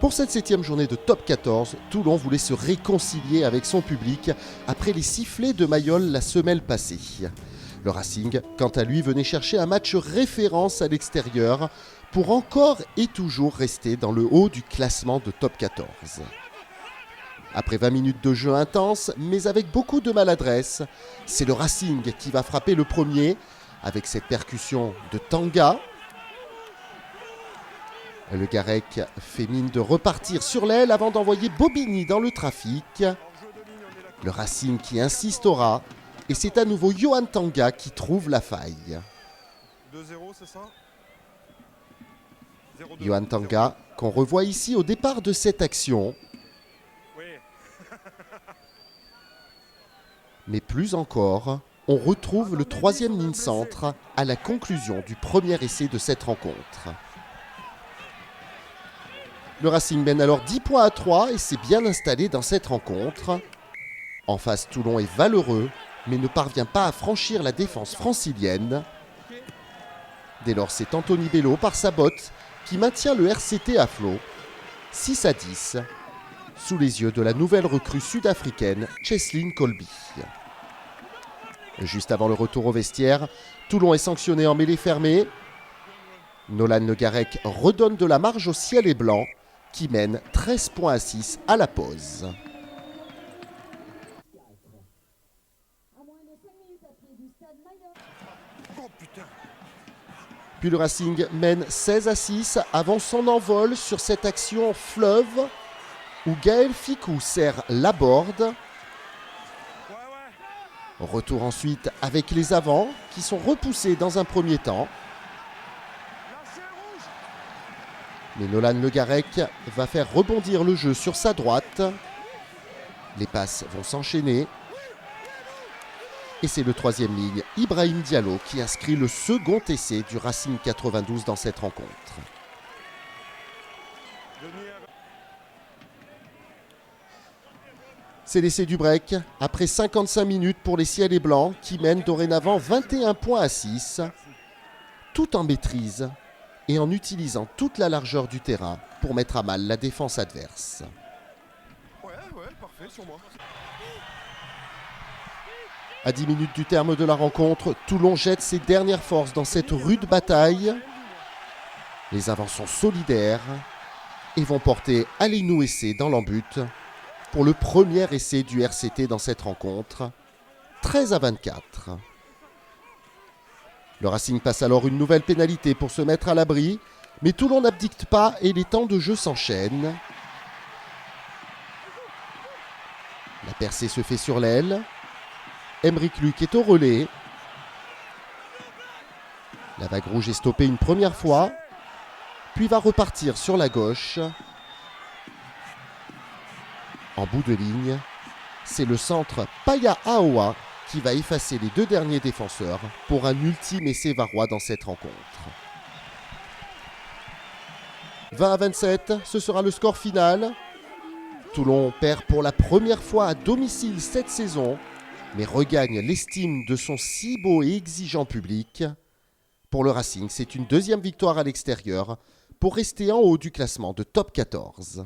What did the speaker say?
Pour cette 7e journée de Top 14, Toulon voulait se réconcilier avec son public après les sifflets de Mayol la semaine passée. Le Racing, quant à lui, venait chercher un match référence à l'extérieur pour encore et toujours rester dans le haut du classement de Top 14. Après 20 minutes de jeu intense, mais avec beaucoup de maladresse, c'est le Racing qui va frapper le premier avec cette percussion de Tanga. Le Garec fait mine de repartir sur l'aile avant d'envoyer Bobigny dans le trafic. Le Racing qui insistera et c'est à nouveau Johan Tanga qui trouve la faille. 2-0, c'est ça ? Johan Tanga qu'on revoit ici au départ de cette action. Oui. Mais plus encore, on retrouve le troisième ligne centre à la conclusion du premier essai de cette rencontre. Le Racing mène alors 10 points à 3 et s'est bien installé dans cette rencontre. En face, Toulon est valeureux, mais ne parvient pas à franchir la défense francilienne. Dès lors, c'est Anthony Bello par sa botte qui maintient le RCT à flot, 6-10, sous les yeux de la nouvelle recrue sud-africaine Cheslin Colby. Juste avant le retour au vestiaire, Toulon est sanctionné en mêlée fermée. Nolan Le Garec redonne de la marge au ciel et blanc, qui mène 13 points à 6 à la pause. Puis le Racing mène 16-6 avant son envol sur cette action fleuve où Gaël Ficou serre la board. Retour ensuite avec les avants qui sont repoussés dans un premier temps. Mais Nolan Le Garec va faire rebondir le jeu sur sa droite. Les passes vont s'enchaîner. Et c'est le troisième ligne, Ibrahim Diallo, qui inscrit le second essai du Racing 92 dans cette rencontre. C'est l'essai du break, après 55 minutes pour les ciels et blancs, qui mènent dorénavant 21 points à 6, tout en maîtrise et en utilisant toute la largeur du terrain pour mettre à mal la défense adverse. Ouais, parfait sur moi. À 10 minutes du terme de la rencontre, Toulon jette ses dernières forces dans cette rude bataille. Les avants sont solidaires et vont porter Alinou Essé dans l'embut pour le premier essai du RCT dans cette rencontre, 13-24. Le Racing passe alors une nouvelle pénalité pour se mettre à l'abri, mais Toulon n'abdique pas et les temps de jeu s'enchaînent. La percée se fait sur l'aile. Emeric Luc est au relais. La vague rouge est stoppée une première fois, puis va repartir sur la gauche. En bout de ligne, c'est le centre Paya Aoa qui va effacer les deux derniers défenseurs pour un ultime essai varois dans cette rencontre. 20-27, ce sera le score final. Toulon perd pour la première fois à domicile cette saison, mais regagne l'estime de son si beau et exigeant public. Pour le Racing, c'est une deuxième victoire à l'extérieur pour rester en haut du classement de Top 14.